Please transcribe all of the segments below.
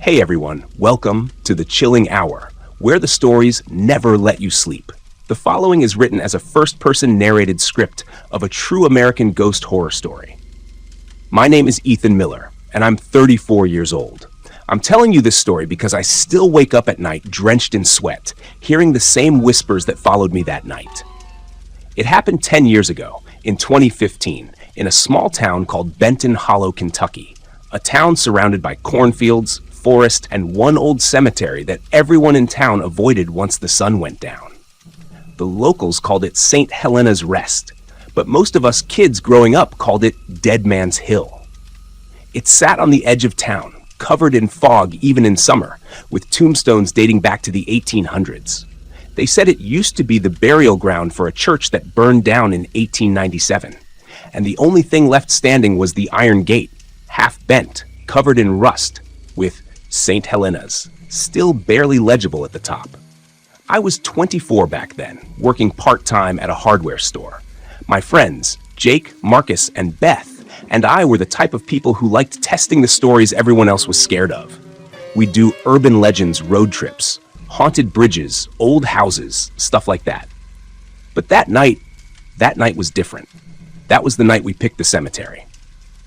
Hey everyone, welcome to the Chilling Hour, where the stories never let you sleep. The following is written as a first-person narrated script of a true American ghost horror story. My name is Ethan Miller, and I'm 34 years old. I'm telling you this story because I still wake up at night drenched in sweat, hearing the same whispers that followed me that night. It happened 10 years ago, in 2015, in a small town called Benton Hollow, Kentucky, a town surrounded by cornfields, forest, and one old cemetery that everyone in town avoided once the sun went down. The locals called it St. Helena's Rest, but most of us kids growing up called it Dead Man's Hill. It sat on the edge of town, covered in fog even in summer, with tombstones dating back to the 1800s. They said it used to be the burial ground for a church that burned down in 1897, and the only thing left standing was the iron gate, half bent, covered in rust, with St. Helena's still barely legible at the top. I was 24 back then, working part-time at a hardware store. My friends, Jake, Marcus, and Beth, and I were the type of people who liked testing the stories everyone else was scared of. We'd do urban legends road trips, haunted bridges, old houses, stuff like that. But that night was different. That was the night we picked the cemetery.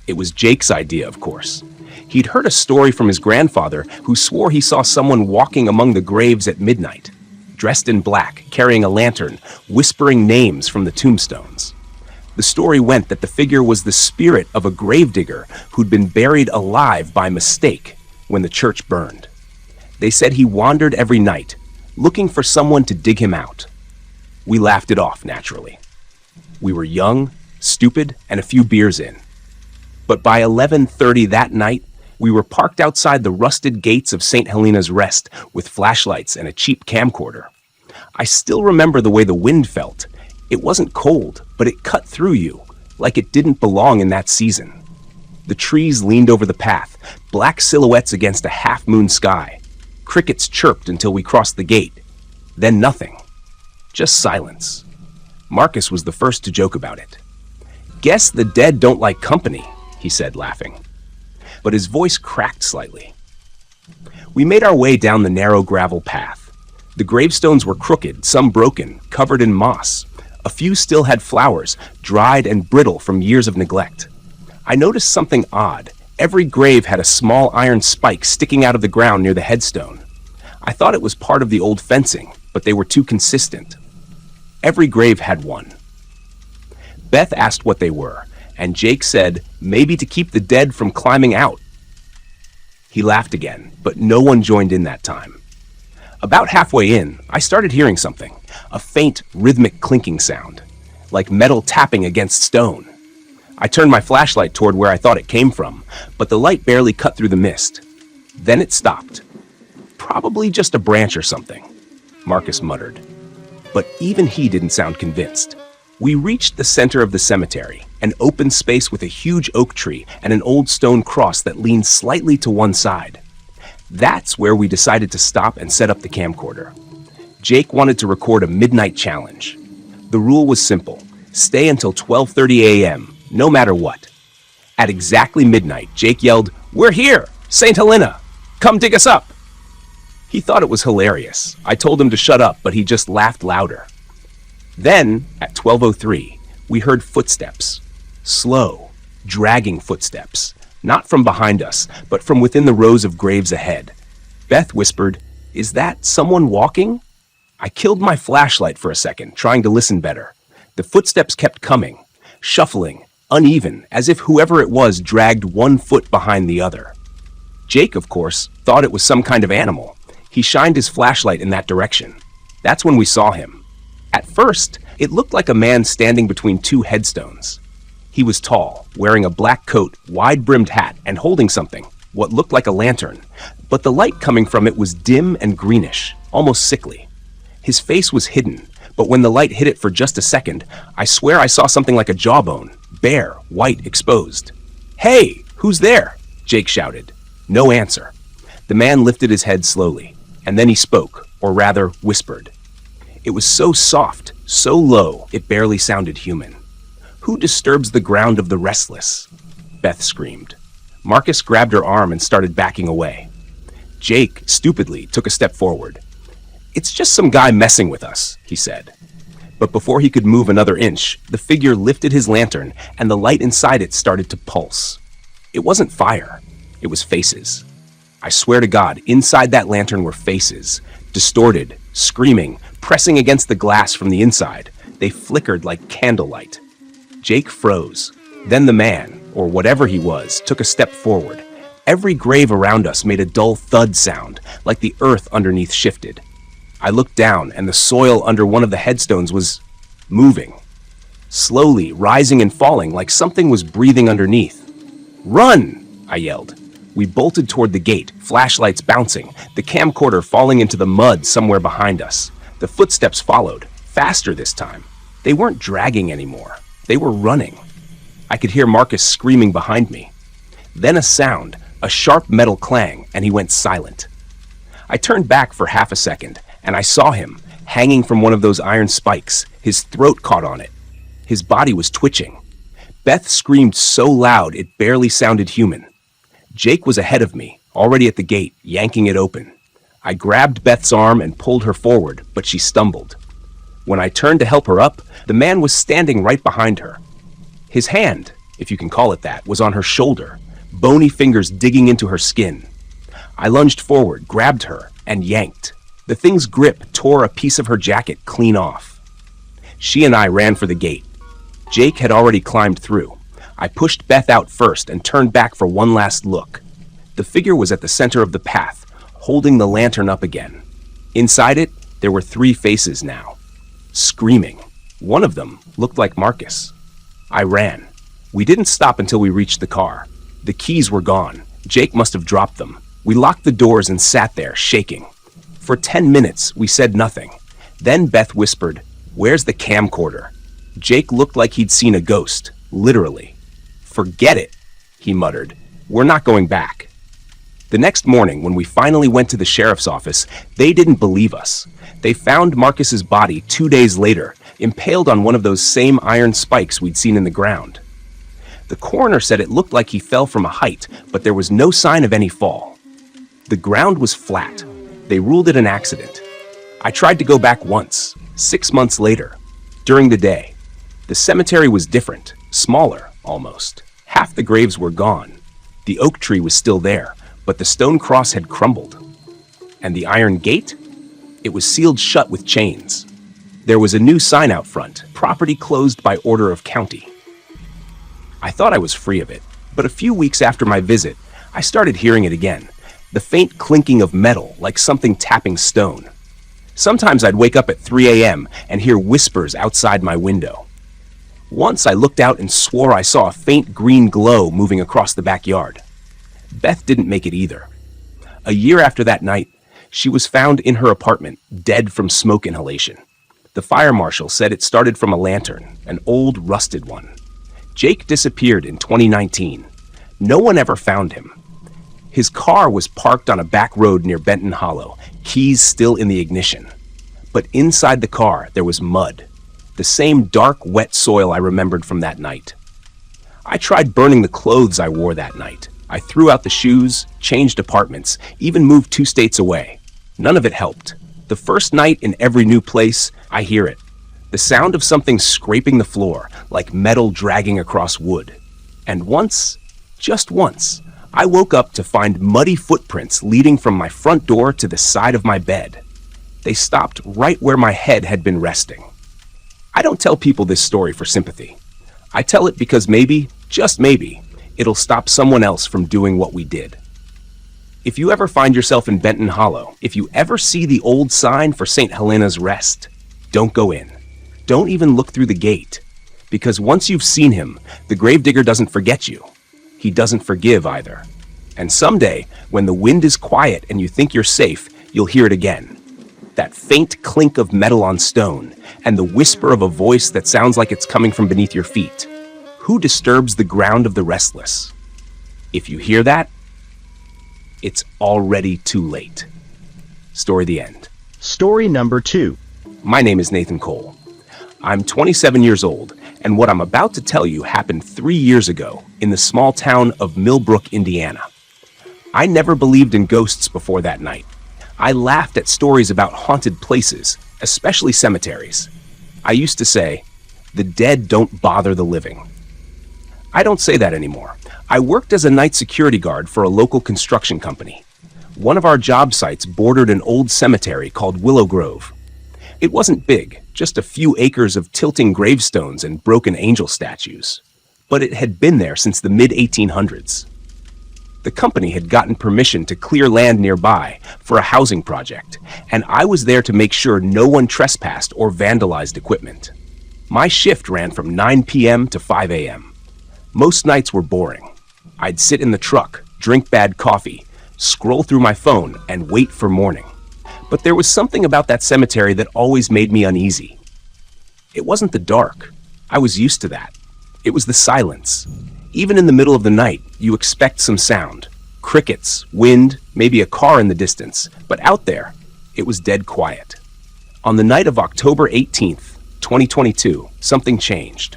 It was Jake's idea, of course. He'd heard a story from his grandfather who swore he saw someone walking among the graves at midnight, dressed in black, carrying a lantern, whispering names from the tombstones. The story went that the figure was the spirit of a gravedigger who'd been buried alive by mistake when the church burned. They said he wandered every night, looking for someone to dig him out. We laughed it off, naturally. We were young, stupid, and a few beers in. But by 11:30 that night, we were parked outside the rusted gates of St. Helena's Rest with flashlights and a cheap camcorder. I still remember the way the wind felt. It wasn't cold, but it cut through you, like it didn't belong in that season. The trees leaned over the path, black silhouettes against a half-moon sky. Crickets chirped until we crossed the gate. Then nothing. Just silence. Marcus was the first to joke about it. "Guess the dead don't like company," he said, laughing. But his voice cracked slightly. We made our way down the narrow gravel path. The gravestones were crooked, some broken, covered in moss. A few still had flowers, dried and brittle from years of neglect. I noticed something odd. Every grave had a small iron spike sticking out of the ground near the headstone. I thought it was part of the old fencing, but they were too consistent. Every grave had one. Beth asked what they were, and Jake said, maybe to keep the dead from climbing out. He laughed again, but no one joined in that time. About halfway in, I started hearing something, a faint, rhythmic clinking sound, like metal tapping against stone. I turned my flashlight toward where I thought it came from, but the light barely cut through the mist. Then it stopped. Probably just a branch or something, Marcus muttered. But even he didn't sound convinced. We reached the center of the cemetery, an open space with a huge oak tree and an old stone cross that leaned slightly to one side. That's where we decided to stop and set up the camcorder. Jake wanted to record a midnight challenge. The rule was simple: stay until 12:30 a.m., no matter what. At exactly midnight, Jake yelled, "We're here! St. Helena! Come dig us up!" He thought it was hilarious. I told him to shut up, but he just laughed louder. Then, at 12:03, we heard footsteps. Slow, dragging footsteps. Not from behind us, but from within the rows of graves ahead. Beth whispered, "Is that someone walking?" I killed my flashlight for a second, trying to listen better. The footsteps kept coming, shuffling, uneven, as if whoever it was dragged one foot behind the other. Jake, of course, thought it was some kind of animal. He shined his flashlight in that direction. That's when we saw him. At first, it looked like a man standing between two headstones. He was tall, wearing a black coat, wide-brimmed hat, and holding something, what looked like a lantern. But the light coming from it was dim and greenish, almost sickly. His face was hidden, but when the light hit it for just a second, I swear I saw something like a jawbone, bare, white, exposed. "Hey, who's there?" Jake shouted. No answer. The man lifted his head slowly, and then he spoke, or rather, whispered. It was so soft, so low, it barely sounded human. "Who disturbs the ground of the restless?" Beth screamed. Marcus grabbed her arm and started backing away. Jake, stupidly, took a step forward. "It's just some guy messing with us," he said. But before he could move another inch, the figure lifted his lantern and the light inside it started to pulse. It wasn't fire, it was faces. I swear to God, inside that lantern were faces, distorted, screaming, pressing against the glass from the inside. They flickered like candlelight. Jake froze. Then the man, or whatever he was, took a step forward. Every grave around us made a dull thud sound, like the earth underneath shifted. I looked down, and the soil under one of the headstones was moving. Slowly, rising and falling, like something was breathing underneath. "Run!" I yelled. We bolted toward the gate, flashlights bouncing, the camcorder falling into the mud somewhere behind us. The footsteps followed, faster this time. They weren't dragging anymore. They were running. I could hear Marcus screaming behind me. Then a sound, a sharp metal clang, and he went silent. I turned back for half a second, and I saw him, hanging from one of those iron spikes, his throat caught on it. His body was twitching. Beth screamed so loud it barely sounded human. Jake was ahead of me, already at the gate, yanking it open. I grabbed Beth's arm and pulled her forward, but she stumbled. When I turned to help her up, the man was standing right behind her. His hand, if you can call it that, was on her shoulder, bony fingers digging into her skin. I lunged forward, grabbed her, and yanked. The thing's grip tore a piece of her jacket clean off. She and I ran for the gate. Jake had already climbed through. I pushed Beth out first and turned back for one last look. The figure was at the center of the path, holding the lantern up again. Inside it, there were 3 faces now, screaming. One of them looked like Marcus. I ran. We didn't stop until we reached the car. The keys were gone. Jake must have dropped them. We locked the doors and sat there, shaking. For 10 minutes, we said nothing. Then Beth whispered, "Where's the camcorder?" Jake looked like he'd seen a ghost, literally. "Forget it," he muttered. "We're not going back." The next morning, when we finally went to the sheriff's office, they didn't believe us. They found Marcus's body 2 days later, impaled on one of those same iron spikes we'd seen in the ground. The coroner said it looked like he fell from a height, but there was no sign of any fall. The ground was flat. They ruled it an accident. I tried to go back once, 6 months later, during the day. The cemetery was different, smaller, almost. Half the graves were gone. The oak tree was still there, but the stone cross had crumbled. And the iron gate? It was sealed shut with chains. There was a new sign out front, "Property closed by order of county." I thought I was free of it, but a few weeks after my visit, I started hearing it again. The faint clinking of metal, like something tapping stone. Sometimes I'd wake up at 3 a.m. and hear whispers outside my window. Once I looked out and swore I saw a faint green glow moving across the backyard. Beth didn't make it either. A year after that night, she was found in her apartment, dead from smoke inhalation. The fire marshal said it started from a lantern, an old rusted one. Jake disappeared in 2019. No one ever found him. His car was parked on a back road near Benton Hollow, keys still in the ignition. But inside the car, there was mud. The same dark, wet soil I remembered from that night. I tried burning the clothes I wore that night. I threw out the shoes, changed apartments, even moved 2 states away. None of it helped. The first night in every new place, I hear it. The sound of something scraping the floor, like metal dragging across wood. And once, just once, I woke up to find muddy footprints leading from my front door to the side of my bed. They stopped right where my head had been resting. I don't tell people this story for sympathy. I tell it because maybe, just maybe, it'll stop someone else from doing what we did. If you ever find yourself in Benton Hollow, if you ever see the old sign for St. Helena's Rest, don't go in. Don't even look through the gate. Because once you've seen him, the gravedigger doesn't forget you. He doesn't forgive either. And someday, when the wind is quiet and you think you're safe, you'll hear it again. That faint clink of metal on stone, and the whisper of a voice that sounds like it's coming from beneath your feet. Who disturbs the ground of the restless? If you hear that, it's already too late. Story the end. Story number 2. My name is Nathan Cole. I'm 27 years old, and what I'm about to tell you happened 3 years ago in the small town of Millbrook, Indiana. I never believed in ghosts before that night. I laughed at stories about haunted places, especially cemeteries. I used to say, the dead don't bother the living. I don't say that anymore. I worked as a night security guard for a local construction company. One of our job sites bordered an old cemetery called Willow Grove. It wasn't big, just a few acres of tilting gravestones and broken angel statues. But it had been there since the mid-1800s. The company had gotten permission to clear land nearby for a housing project, and I was there to make sure no one trespassed or vandalized equipment. My shift ran from 9 p.m. to 5 a.m. Most nights were boring. I'd sit in the truck, drink bad coffee, scroll through my phone, and wait for morning. But there was something about that cemetery that always made me uneasy. It wasn't the dark. I was used to that. It was the silence. Even in the middle of the night, you expect some sound. Crickets, wind, maybe a car in the distance. But out there, it was dead quiet. On the night of October 18th, 2022, something changed.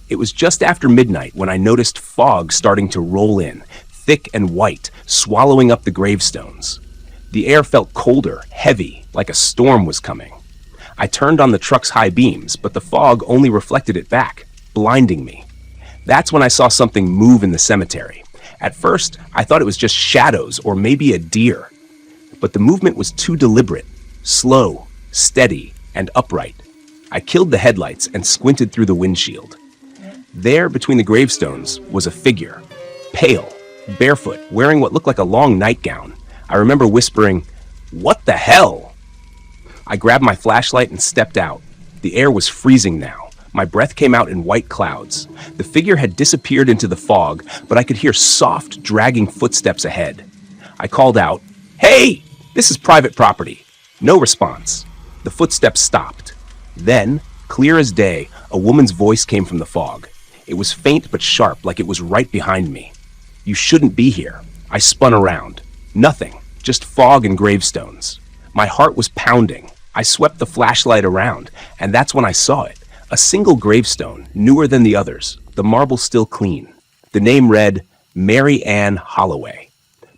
It was just after midnight when I noticed fog starting to roll in, thick and white, swallowing up the gravestones. The air felt colder, heavy, like a storm was coming. I turned on the truck's high beams, but the fog only reflected it back, blinding me. That's when I saw something move in the cemetery. At first, I thought it was just shadows or maybe a deer. But the movement was too deliberate, slow, steady, and upright. I killed the headlights and squinted through the windshield. There, between the gravestones, was a figure, pale, barefoot, wearing what looked like a long nightgown. I remember whispering, "What the hell?" I grabbed my flashlight and stepped out. The air was freezing now. My breath came out in white clouds. The figure had disappeared into the fog, but I could hear soft, dragging footsteps ahead. I called out, "Hey, this is private property." No response. The footsteps stopped. Then, clear as day, a woman's voice came from the fog. It was faint but sharp, like it was right behind me. "You shouldn't be here." I spun around. Nothing, just fog and gravestones. My heart was pounding. I swept the flashlight around, and that's when I saw it. A single gravestone, newer than the others, the marble still clean. The name read, Mary Ann Holloway.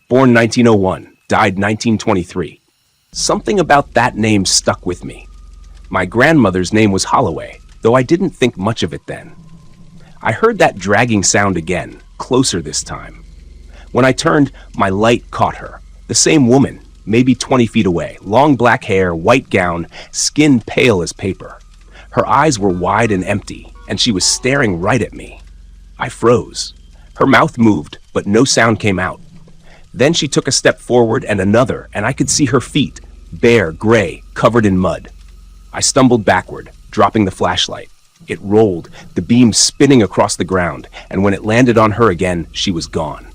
Born 1901, died 1923. Something about that name stuck with me. My grandmother's name was Holloway, though I didn't think much of it then. I heard that dragging sound again, closer this time. When I turned, my light caught her. The same woman, maybe 20 feet away, long black hair, white gown, skin pale as paper. Her eyes were wide and empty, and she was staring right at me. I froze. Her mouth moved, but no sound came out. Then she took a step forward and another, and I could see her feet, bare, gray, covered in mud. I stumbled backward, dropping the flashlight. It rolled, the beam spinning across the ground, and when it landed on her again, she was gone.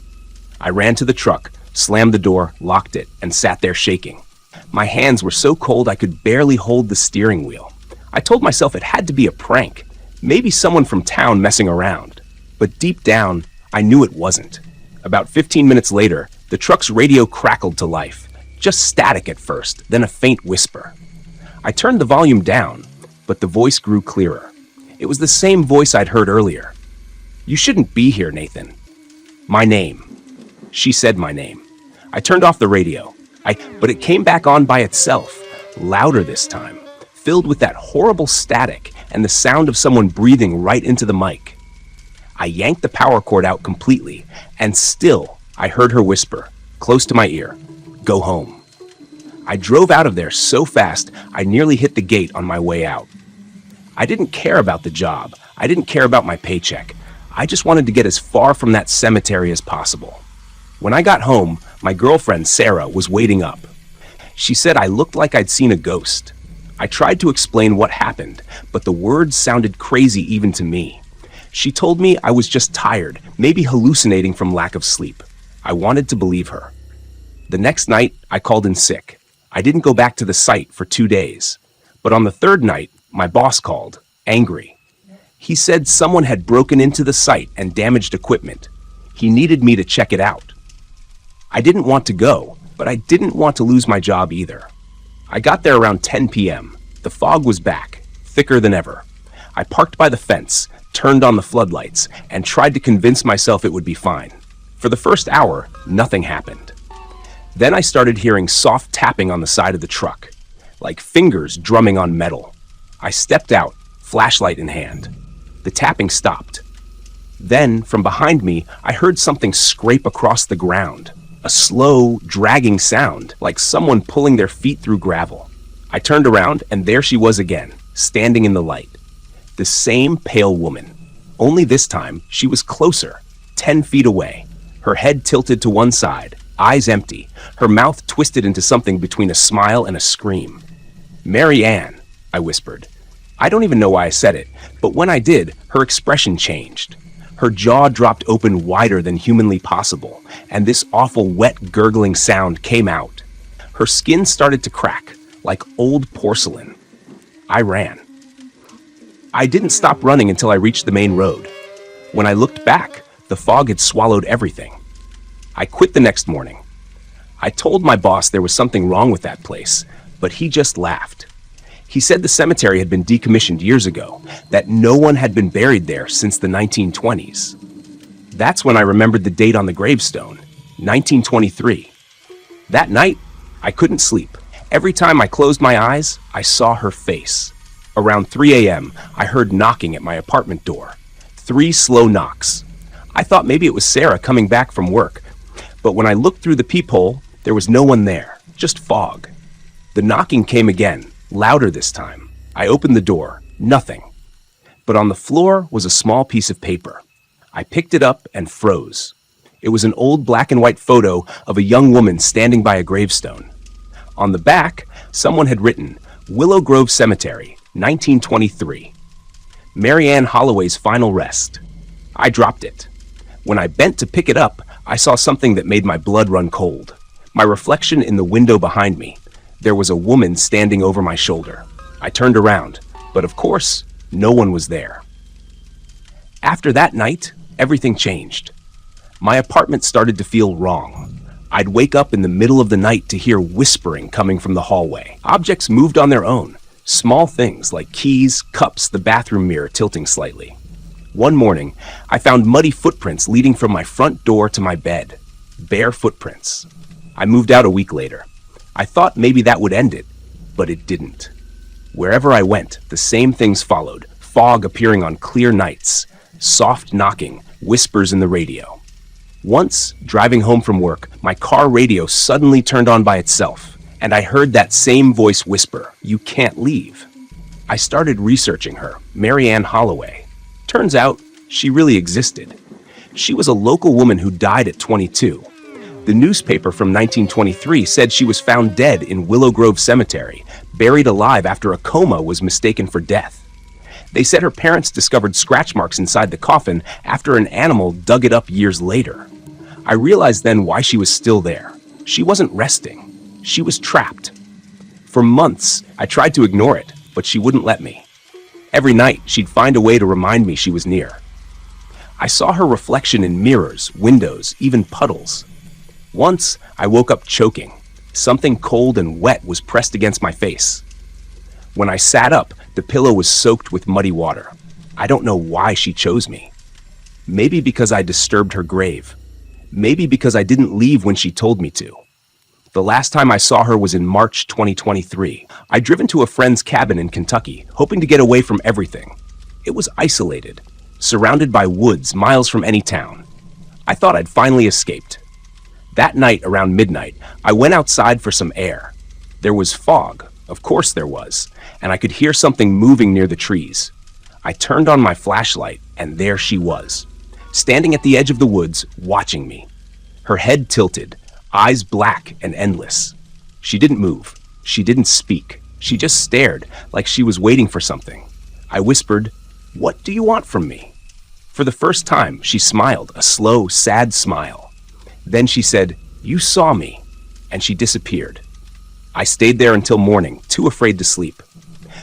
I ran to the truck, slammed the door, locked it, and sat there shaking. My hands were so cold I could barely hold the steering wheel. I told myself it had to be a prank, maybe someone from town messing around. But deep down, I knew it wasn't. About 15 minutes later, the truck's radio crackled to life, just static at first, then a faint whisper. I turned the volume down, but the voice grew clearer. It was the same voice I'd heard earlier. "You shouldn't be here, Nathan." My name. She said my name. I turned off the radio, but it came back on by itself, louder this time, filled with that horrible static and the sound of someone breathing right into the mic. I yanked the power cord out completely, and still I heard her whisper, close to my ear, "Go home." I drove out of there so fast I nearly hit the gate on my way out. I didn't care about the job. I didn't care about my paycheck. I just wanted to get as far from that cemetery as possible. When I got home, my girlfriend, Sarah, was waiting up. She said I looked like I'd seen a ghost. I tried to explain what happened, but the words sounded crazy even to me. She told me I was just tired, maybe hallucinating from lack of sleep. I wanted to believe her. The next night, I called in sick. I didn't go back to the site for 2 days. But on the third night, my boss called, angry. He said someone had broken into the site and damaged equipment. He needed me to check it out. I didn't want to go, but I didn't want to lose my job either. I got there around 10 p.m. The fog was back, thicker than ever. I parked by the fence, turned on the floodlights, and tried to convince myself it would be fine. For the first hour, nothing happened. Then I started hearing soft tapping on the side of the truck, like fingers drumming on metal. I stepped out, flashlight in hand. The tapping stopped. Then, from behind me, I heard something scrape across the ground. A slow, dragging sound, like someone pulling their feet through gravel. I turned around, and there she was again, standing in the light. The same pale woman. Only this time, she was closer, 10 feet away. Her head tilted to one side, eyes empty, her mouth twisted into something between a smile and a scream. "Mary Ann," I whispered. I don't even know why I said it, but when I did, her expression changed. Her jaw dropped open wider than humanly possible, and this awful wet gurgling sound came out. Her skin started to crack, like old porcelain. I ran. I didn't stop running until I reached the main road. When I looked back, the fog had swallowed everything. I quit the next morning. I told my boss there was something wrong with that place, but he just laughed. He said the cemetery had been decommissioned years ago, that no one had been buried there since the 1920s. That's when I remembered the date on the gravestone, 1923. That night, I couldn't sleep. Every time I closed my eyes, I saw her face. Around 3 a.m., I heard knocking at my apartment door. 3 slow knocks. I thought maybe it was Sarah coming back from work, but when I looked through the peephole, there was no one there, just fog. The knocking came again. Louder this time. I opened the door. Nothing. But on the floor was a small piece of paper. I picked it up and froze. It was an old black and white photo of a young woman standing by a gravestone. On the back, someone had written, "Willow Grove Cemetery, 1923. Mary Ann Holloway's final rest." I dropped it. When I bent to pick it up, I saw something that made my blood run cold. My reflection in the window behind me. There was a woman standing over my shoulder. I turned around, but of course, no one was there. After that night, everything changed. My apartment started to feel wrong. I'd wake up in the middle of the night to hear whispering coming from the hallway. Objects moved on their own. Small things like keys, cups, the bathroom mirror tilting slightly. One morning, I found muddy footprints leading from my front door to my bed. Bare footprints. I moved out a week later. I thought maybe that would end it, but it didn't. Wherever I went, the same things followed. Fog appearing on clear nights, soft knocking, whispers in the radio. Once, driving home from work, my car radio suddenly turned on by itself, and I heard that same voice whisper, "You can't leave." I started researching her, Mary Ann Holloway. Turns out, she really existed. She was a local woman who died at 22. The newspaper from 1923 said she was found dead in Willow Grove Cemetery, buried alive after a coma was mistaken for death. They said her parents discovered scratch marks inside the coffin after an animal dug it up years later. I realized then why she was still there. She wasn't resting. She was trapped. For months, I tried to ignore it, but she wouldn't let me. Every night, she'd find a way to remind me she was near. I saw her reflection in mirrors, windows, even puddles. Once, I woke up choking. Something cold and wet was pressed against my face. When I sat up, the pillow was soaked with muddy water. I don't know why she chose me. Maybe because I disturbed her grave. Maybe because I didn't leave when she told me to. The last time I saw her was in March 2023. I'd driven to a friend's cabin in Kentucky, hoping to get away from everything. It was isolated, surrounded by woods miles from any town. I thought I'd finally escaped. That night, around midnight, I went outside for some air. There was fog, of course there was, and I could hear something moving near the trees. I turned on my flashlight, and there she was, standing at the edge of the woods, watching me. Her head tilted, eyes black and endless. She didn't move. She didn't speak. She just stared, like she was waiting for something. I whispered, "What do you want from me?" For the first time, she smiled, a slow, sad smile. Then she said, "You saw me," and she disappeared. I stayed there until morning, too afraid to sleep.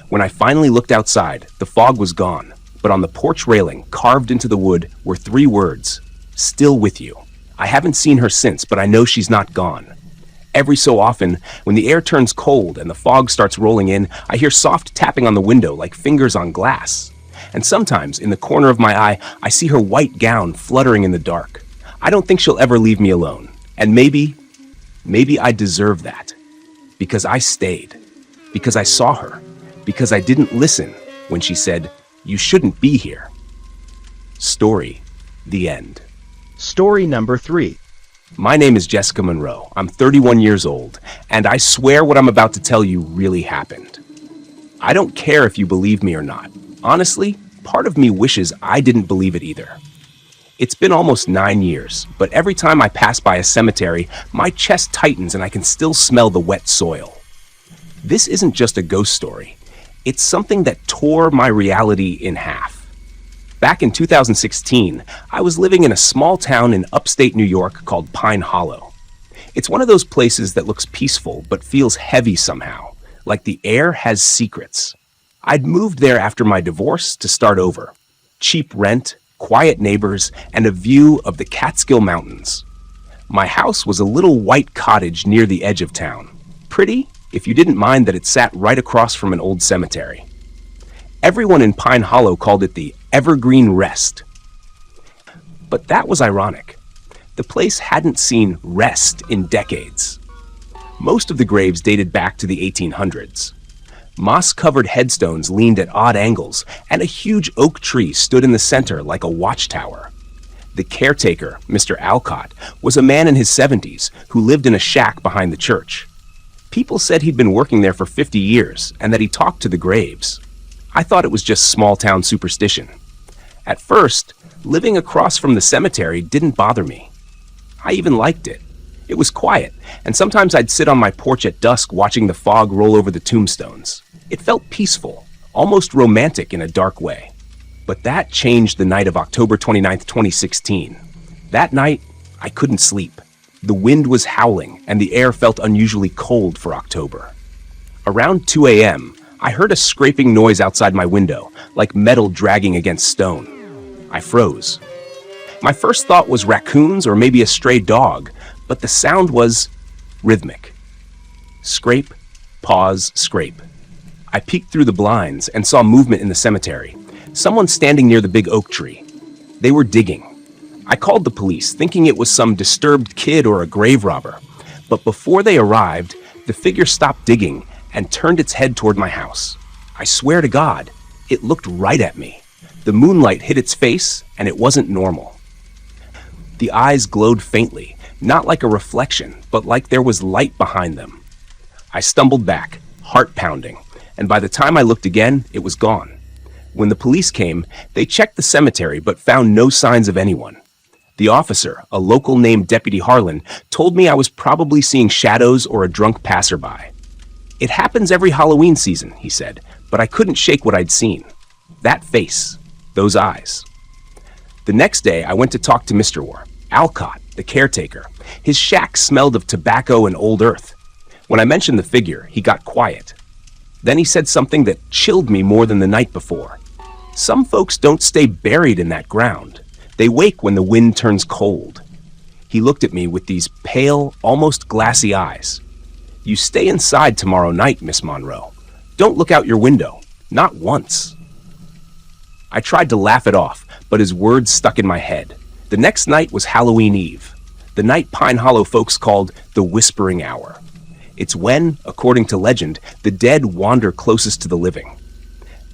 When I finally looked outside, the fog was gone, but on the porch railing, carved into the wood, were 3 words, "Still with you." I haven't seen her since, but I know she's not gone. Every so often, when the air turns cold and the fog starts rolling in, I hear soft tapping on the window like fingers on glass. And sometimes, in the corner of my eye, I see her white gown fluttering in the dark. I don't think she'll ever leave me alone. And maybe Maybe I deserve that. Because I stayed. Because I saw her. Because I didn't listen when she said, "You shouldn't be here." Story, the end. Story number 3. My name is Jessica Monroe. I'm 31 years old, and I swear what I'm about to tell you really happened. I don't care if you believe me or not. Honestly, part of me wishes I didn't believe it either. It's been almost 9 years, but every time I pass by a cemetery, my chest tightens and I can still smell the wet soil. This isn't just a ghost story. It's something that tore my reality in half. Back in 2016, I was living in a small town in upstate New York called Pine Hollow. It's one of those places that looks peaceful but feels heavy somehow, like the air has secrets. I'd moved there after my divorce to start over. Cheap rent, quiet neighbors, and a view of the Catskill Mountains. My house was a little white cottage near the edge of town. Pretty, if you didn't mind that it sat right across from an old cemetery. Everyone in Pine Hollow called it the Evergreen Rest. But that was ironic. The place hadn't seen rest in decades. Most of the graves dated back to the 1800s. Moss-covered headstones leaned at odd angles, and a huge oak tree stood in the center like a watchtower. The caretaker, Mr. Alcott, was a man in his 70s who lived in a shack behind the church. People said he'd been working there for 50 years and that he talked to the graves. I thought it was just small-town superstition. At first, living across from the cemetery didn't bother me. I even liked it. It was quiet, and sometimes I'd sit on my porch at dusk watching the fog roll over the tombstones. It felt peaceful, almost romantic in a dark way. But that changed the night of October 29th, 2016. That night, I couldn't sleep. The wind was howling, and the air felt unusually cold for October. Around 2 a.m., I heard a scraping noise outside my window, like metal dragging against stone. I froze. My first thought was raccoons or maybe a stray dog, but the sound was rhythmic. Scrape, pause, scrape. I peeked through the blinds and saw movement in the cemetery. Someone standing near the big oak tree. They were digging. I called the police, thinking it was some disturbed kid or a grave robber. But before they arrived, the figure stopped digging and turned its head toward my house. I swear to God, it looked right at me. The moonlight hit its face, and it wasn't normal. The eyes glowed faintly, not like a reflection, but like there was light behind them. I stumbled back, heart pounding, and by the time I looked again, it was gone. When the police came, they checked the cemetery but found no signs of anyone. The officer, a local named Deputy Harlan, told me I was probably seeing shadows or a drunk passerby. "It happens every Halloween season," he said, but I couldn't shake what I'd seen. That face, those eyes. The next day, I went to talk to Mr. Alcott, the caretaker. His shack smelled of tobacco and old earth. When I mentioned the figure, he got quiet. Then he said something that chilled me more than the night before. Some folks don't stay buried in that ground. They wake when the wind turns cold. He looked at me with these pale, almost glassy eyes. "You stay inside tomorrow night, Miss Monroe. Don't look out your window. Not once." I tried to laugh it off, but his words stuck in my head. The next night was Halloween Eve, the night Pine Hollow folks called the Whispering Hour. It's when, according to legend, the dead wander closest to the living.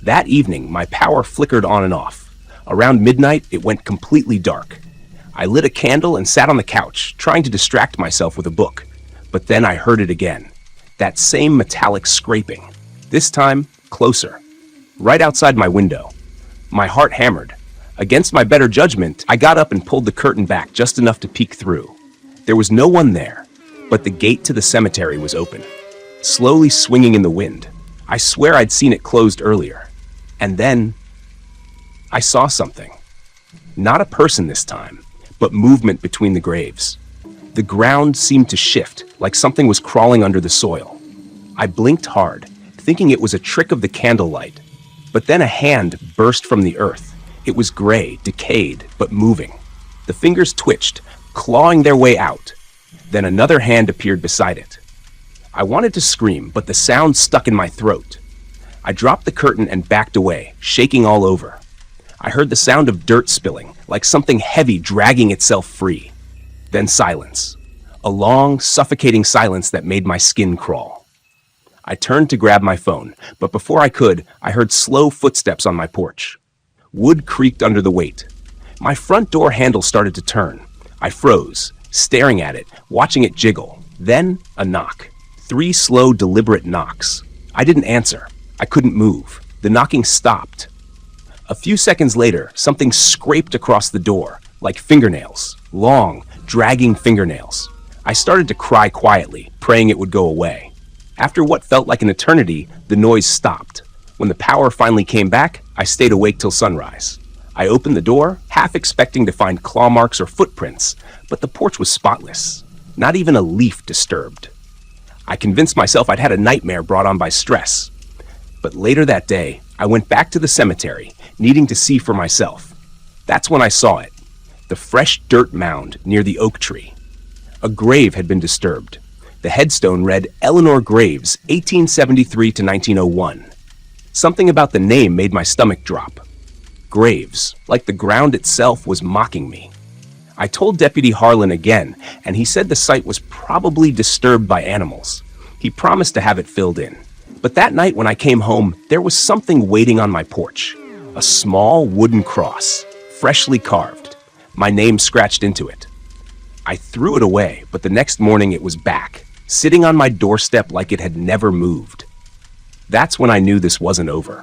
That evening, my power flickered on and off. Around midnight, it went completely dark. I lit a candle and sat on the couch, trying to distract myself with a book. But then I heard it again. That same metallic scraping. This time, closer. Right outside my window. My heart hammered. Against my better judgment, I got up and pulled the curtain back just enough to peek through. There was no one there, but the gate to the cemetery was open, slowly swinging in the wind. I swear I'd seen it closed earlier. And then I saw something. Not a person this time, but movement between the graves. The ground seemed to shift, like something was crawling under the soil. I blinked hard, thinking it was a trick of the candlelight. But then a hand burst from the earth. It was gray, decayed, but moving. The fingers twitched, clawing their way out. Then another hand appeared beside it. I wanted to scream, but the sound stuck in my throat. I dropped the curtain and backed away, shaking all over. I heard the sound of dirt spilling, like something heavy dragging itself free. Then silence. A long, suffocating silence that made my skin crawl. I turned to grab my phone, but before I could, I heard slow footsteps on my porch. Wood creaked under the weight. My front door handle started to turn. I froze, staring at it, watching it jiggle. Then, a knock. 3 slow, deliberate knocks. I didn't answer. I couldn't move. The knocking stopped. A few seconds later, something scraped across the door, like fingernails, long, dragging fingernails. I started to cry quietly, praying it would go away. After what felt like an eternity, the noise stopped. When the power finally came back, I stayed awake till sunrise. I opened the door, half expecting to find claw marks or footprints, but the porch was spotless. Not even a leaf disturbed. I convinced myself I'd had a nightmare brought on by stress. But later that day, I went back to the cemetery, needing to see for myself. That's when I saw it. The fresh dirt mound near the oak tree. A grave had been disturbed. The headstone read Eleanor Graves, 1873 to 1901. Something about the name made my stomach drop. Graves, like the ground itself, was mocking me. I told Deputy Harlan again, and he said the site was probably disturbed by animals. He promised to have it filled in. But that night when I came home, there was something waiting on my porch. A small wooden cross, freshly carved. My name scratched into it. I threw it away, but the next morning it was back, sitting on my doorstep like it had never moved. That's when I knew this wasn't over.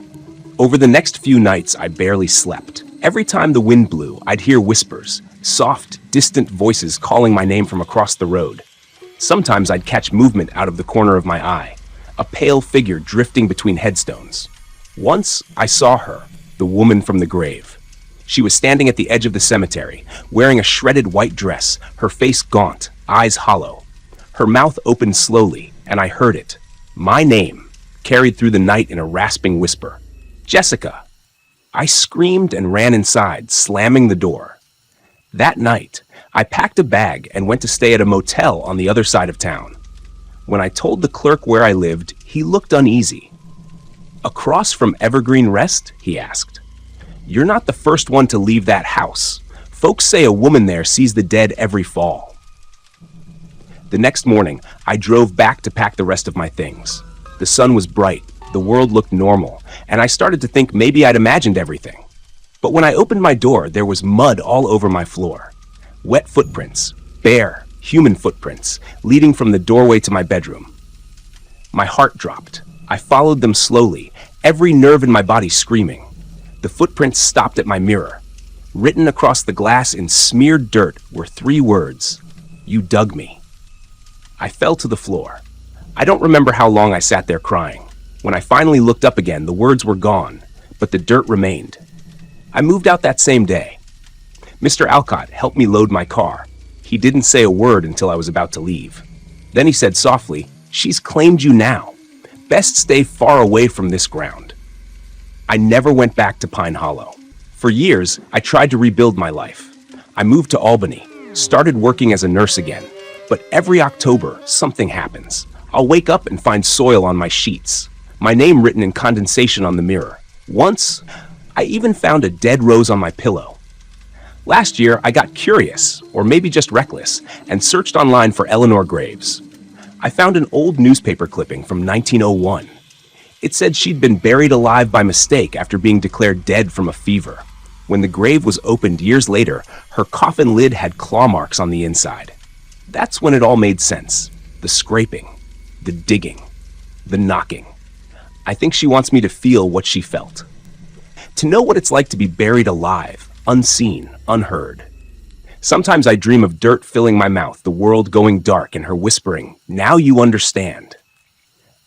Over the next few nights, I barely slept. Every time the wind blew, I'd hear whispers, soft, distant voices calling my name from across the road. Sometimes I'd catch movement out of the corner of my eye, a pale figure drifting between headstones. Once, I saw her, the woman from the grave. She was standing at the edge of the cemetery, wearing a shredded white dress, her face gaunt, eyes hollow. Her mouth opened slowly, and I heard it. My name, carried through the night in a rasping whisper. Jessica. I screamed and ran inside, slamming the door. That night, I packed a bag and went to stay at a motel on the other side of town. When I told the clerk where I lived, he looked uneasy. "Across from Evergreen Rest?" he asked. "You're not the first one to leave that house. Folks say a woman there sees the dead every fall." The next morning, I drove back to pack the rest of my things. The sun was bright, the world looked normal, and I started to think maybe I'd imagined everything. But when I opened my door, there was mud all over my floor. Wet footprints, bare, human footprints, leading from the doorway to my bedroom. My heart dropped. I followed them slowly, every nerve in my body screaming. The footprints stopped at my mirror. Written across the glass in smeared dirt were 3 words: "You dug me." I fell to the floor. I don't remember how long I sat there crying. When I finally looked up again, the words were gone, but the dirt remained. I moved out that same day. Mr. Alcott helped me load my car. He didn't say a word until I was about to leave. Then he said softly, "She's claimed you now. Best stay far away from this ground." I never went back to Pine Hollow. For years, I tried to rebuild my life. I moved to Albany, started working as a nurse again. But every October, something happens. I'll wake up and find soil on my sheets, my name written in condensation on the mirror. Once, I even found a dead rose on my pillow. Last year, I got curious, or maybe just reckless, and searched online for Eleanor Graves. I found an old newspaper clipping from 1901. It said she'd been buried alive by mistake after being declared dead from a fever. When the grave was opened years later, her coffin lid had claw marks on the inside. That's when it all made sense. The scraping, the digging, the knocking. I think she wants me to feel what she felt. To know what it's like to be buried alive, unseen, unheard. Sometimes I dream of dirt filling my mouth, the world going dark, and her whispering, "Now you understand."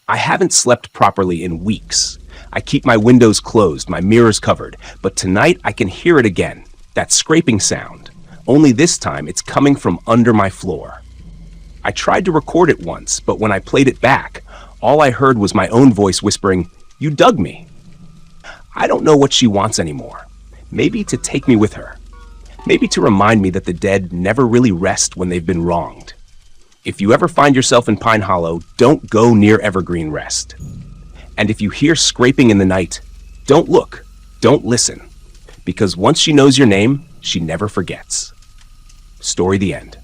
I haven't slept properly in weeks. I keep my windows closed, my mirrors covered, but tonight I can hear it again, that scraping sound. Only this time it's coming from under my floor. I tried to record it once, but when I played it back, all I heard was my own voice whispering, "You dug me." I don't know what she wants anymore. Maybe to take me with her. Maybe to remind me that the dead never really rest when they've been wronged. If you ever find yourself in Pine Hollow, don't go near Evergreen Rest. And if you hear scraping in the night, don't look, don't listen. Because once she knows your name, she never forgets. Story the end.